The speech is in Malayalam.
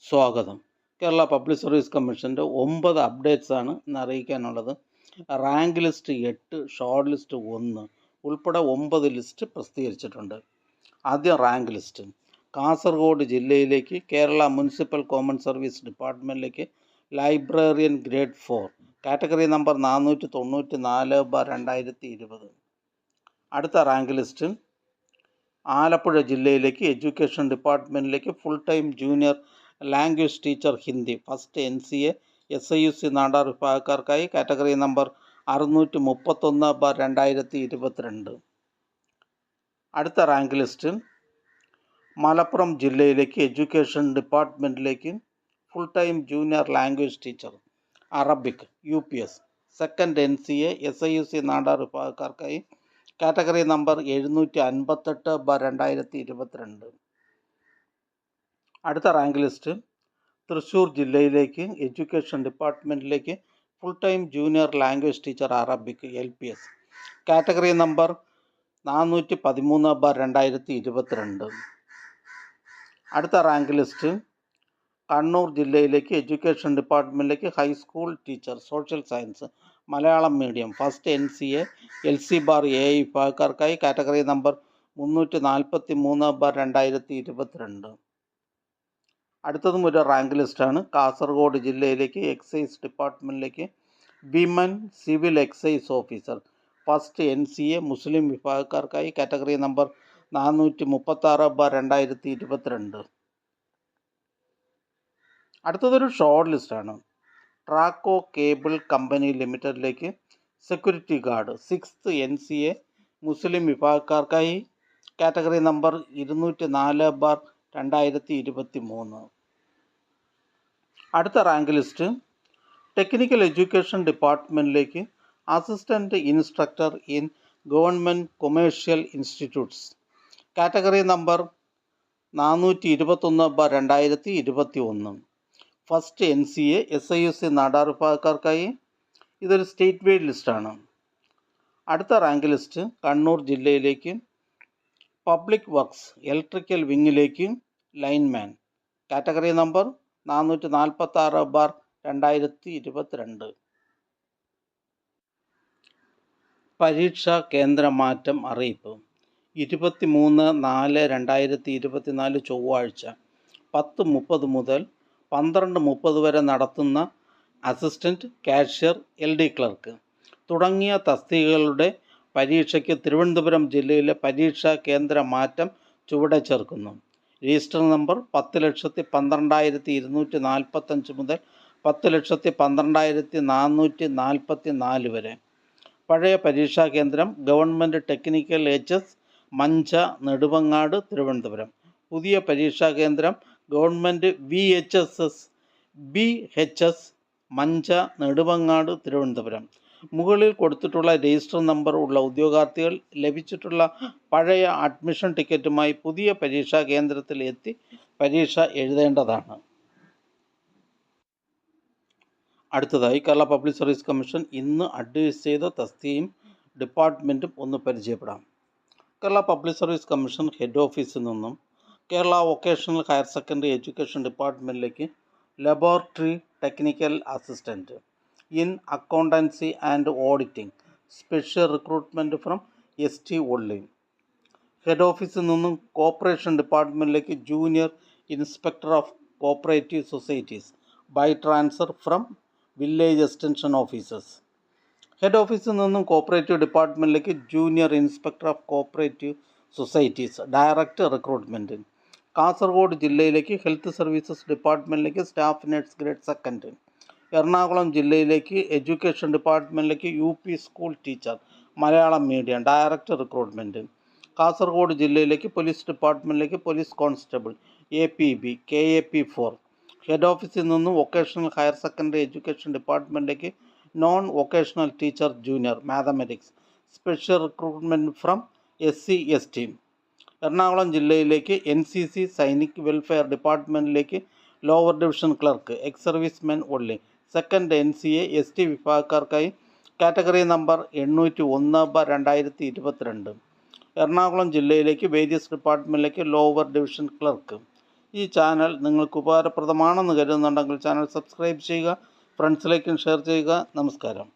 സ്വാഗതം. കേരള പബ്ലിക് സർവീസ് കമ്മീഷൻ്റെ 9 അപ്ഡേറ്റ്സാണ് ഇന്ന് അറിയിക്കാനുള്ളത്. റാങ്ക് ലിസ്റ്റ് 8, ഷോർട്ട് ലിസ്റ്റ് 1 ഉൾപ്പെടെ 9 ലിസ്റ്റ് പ്രസിദ്ധീകരിച്ചിട്ടുണ്ട്. ആദ്യം റാങ്ക് ലിസ്റ്റ്. കാസർഗോഡ് ജില്ലയിലേക്ക് കേരള മുനിസിപ്പൽ കോമൺ സർവീസ് ഡിപ്പാർട്ട്മെൻറ്റിലേക്ക് ലൈബ്രറിയൻ ഗ്രേഡ് 4 കാറ്റഗറി നമ്പർ 494/2020. അടുത്ത റാങ്ക് ലിസ്റ്റ് ആലപ്പുഴ ജില്ലയിലേക്ക് എഡ്യൂക്കേഷൻ ഡിപ്പാർട്ട്മെൻറ്റിലേക്ക് full time junior language teacher Hindi first NCA SIUC Nadar വിഭാഗക്കാർക്കായി കാറ്റഗറി നമ്പർ 631/2022. അടുത്ത റാങ്ക് ലിസ്റ്റ് മലപ്പുറം ജില്ലയിലേക്ക് എഡ്യൂക്കേഷൻ ഡിപ്പാർട്ട്മെൻറ്റിലേക്ക് full time junior language teacher Arabic UPS second NCA SIUC Nadar വിഭാഗക്കാർക്കായി കാറ്റഗറി നമ്പർ 758/2022. അടുത്ത റാങ്ക് ലിസ്റ്റ് തൃശ്ശൂർ ജില്ലയിലേക്ക് എഡ്യൂക്കേഷൻ ഡിപ്പാർട്ട്മെൻറ്റിലേക്ക് full time junior language teacher Arabic LPS category number 413/2022. അടുത്ത റാങ്ക് ലിസ്റ്റ് കണ്ണൂർ ജില്ലയിലേക്ക് എഡ്യൂക്കേഷൻ ഡിപ്പാർട്ട്മെൻറ്റിലേക്ക് high school teacher social science Malayalam medium first NCA LC/AI വിഭാഗക്കാർക്കായി കാറ്റഗറി നമ്പർ 343/2022. അടുത്തതും ഒരു റാങ്ക് ലിസ്റ്റാണ്. കാസർഗോഡ് ജില്ലയിലേക്ക് എക്സൈസ് ഡിപ്പാർട്ട്മെൻറ്റിലേക്ക് women civil excise officer first NCA Muslim വിഭാഗക്കാർക്കായി കാറ്റഗറി നമ്പർ 436/2022. അടുത്തതൊരു ഷോർട്ട് ലിസ്റ്റാണ്. ട്രാക്കോ കേബിൾ കമ്പനി ലിമിറ്റഡിലേക്ക് security guard 6th NCA Muslim വിഭാഗക്കാർക്കായി കാറ്റഗറി നമ്പർ 204/2023. അടുത്ത റാങ്ക് ലിസ്റ്റ് ടെക്നിക്കൽ എഡ്യൂക്കേഷൻ ഡിപ്പാർട്ട്മെൻറ്റിലേക്ക് assistant instructor in government commercial institutes category number 421/2021. First NCA SIUC Nadar വിഭാഗക്കാർക്കായി ഇതൊരു സ്റ്റേറ്റ് വൈഡ് ലിസ്റ്റാണ്. അടുത്ത റാങ്ക് ലിസ്റ്റ് കണ്ണൂർ ജില്ലയിലേക്ക് പബ്ലിക് വർക്ക്സ് ഇലക്ട്രിക്കൽ വിങ്ങിലേക്ക് ലൈൻമാൻ കാറ്റഗറി നമ്പർ 446/2022. പരീക്ഷാ കേന്ദ്രമാറ്റം അറിയിപ്പ്. 23/4/2024 ചൊവ്വാഴ്ച 10:30 മുതൽ 12:30 വരെ നടത്തുന്ന അസിസ്റ്റൻറ്റ്, കാഷ്യർ, LD ക്ലർക്ക് തുടങ്ങിയ തസ്തികകളുടെ പരീക്ഷയ്ക്ക് തിരുവനന്തപുരം ജില്ലയിലെ പരീക്ഷാ കേന്ദ്ര മാറ്റം ചുവടെ ചേർക്കുന്നു. രജിസ്റ്റർ നമ്പർ 10,12,245 മുതൽ 10,12,444 വരെ. പഴയ പരീക്ഷാ കേന്ദ്രം government technical HS Mancha Nedumangad Thiruvananthapuram. പുതിയ പരീക്ഷാ കേന്ദ്രം government VHSS BHS Mancha Nedumangad Thiruvananthapuram. മുകളിൽ കൊടുത്തിട്ടുള്ള രജിസ്റ്റർ നമ്പർ ഉള്ള ഉദ്യോഗാർത്ഥികൾ ലഭിച്ചിട്ടുള്ള പഴയ അഡ്മിഷൻ ടിക്കറ്റുമായി പുതിയ പരീക്ഷാ കേന്ദ്രത്തിൽ എത്തി പരീക്ഷ എഴുതേണ്ടതാണ്. അടുത്തതായി കേരള പബ്ലിക് സർവീസ് കമ്മീഷൻ ഇന്ന് അഡ്വൈസ് ചെയ്ത തസ്തികയും ഡിപ്പാർട്ട്മെൻറ്റും ഒന്ന് പരിചയപ്പെടാം. Kerala public service commission head ഓഫീസിൽ നിന്നും Kerala vocational higher secondary education ഡിപ്പാർട്ട്മെൻറ്റിലേക്ക് laboratory technical assistant in accountancy and auditing special recruitment from ST only. ഹെഡ് ഓഫീസിൽ നിന്നും കോർപ്പറേഷൻ ഡിപ്പാർട്ട്മെൻറ്റിലേക്ക് junior inspector of cooperative societies by transfer from village extension officers. Head ഓഫീസിൽ നിന്നും കോപ്പറേറ്റീവ് ഡിപ്പാർട്ട്മെൻറ്റിലേക്ക് junior inspector of cooperative societies direct recruitment. Kasaragod ജില്ലയിലേക്ക് ഹെൽത്ത് സർവീസസ് ഡിപ്പാർട്ട്മെൻറ്റിലേക്ക് സ്റ്റാഫ് നഴ്സ് ഗ്രേഡ് 2. എറണാകുളം ജില്ലയിലേക്ക് എഡ്യൂക്കേഷൻ ഡിപ്പാർട്ട്മെൻറ്റിലേക്ക് UP school teacher Malayalam medium direct recruitment. Kasaragod ജില്ലയിലേക്ക് പോലീസ് ഡിപ്പാർട്ട്മെൻറ്റിലേക്ക് police constable APB KAP4. Head ഓഫീസിൽ നിന്നും വൊക്കേഷണൽ ഹയർ സെക്കൻഡറി എഡ്യൂക്കേഷൻ ഡിപ്പാർട്ട്മെൻറ്റിലേക്ക് non vocational teacher junior mathematics special recruitment from SC ST. Ernakulam ജില്ലയിലേക്ക് NCC സൈനിക് വെൽഫെയർ ഡിപ്പാർട്ട്മെൻറ്റിലേക്ക് lower division clerk ex service men only second NCA ST വിഭാഗക്കാർക്കായി കാറ്റഗറി നമ്പർ 801/2022. എറണാകുളം ജില്ലയിലേക്ക് വേരിയസ് ഡിപ്പാർട്ട്മെൻറ്റിലേക്ക് ലോവർ ഡിവിഷൻ ക്ലർക്ക് ഈ ചാനൽ നിങ്ങൾക്ക് ഉപകാരപ്രദമാണെന്ന് കരുതുന്നുണ്ടെങ്കിൽ ചാനൽ സബ്സ്ക്രൈബ് ചെയ്യുക, ഫ്രണ്ട്സിലേക്കും ഷെയർ ചെയ്യുക. നമസ്കാരം.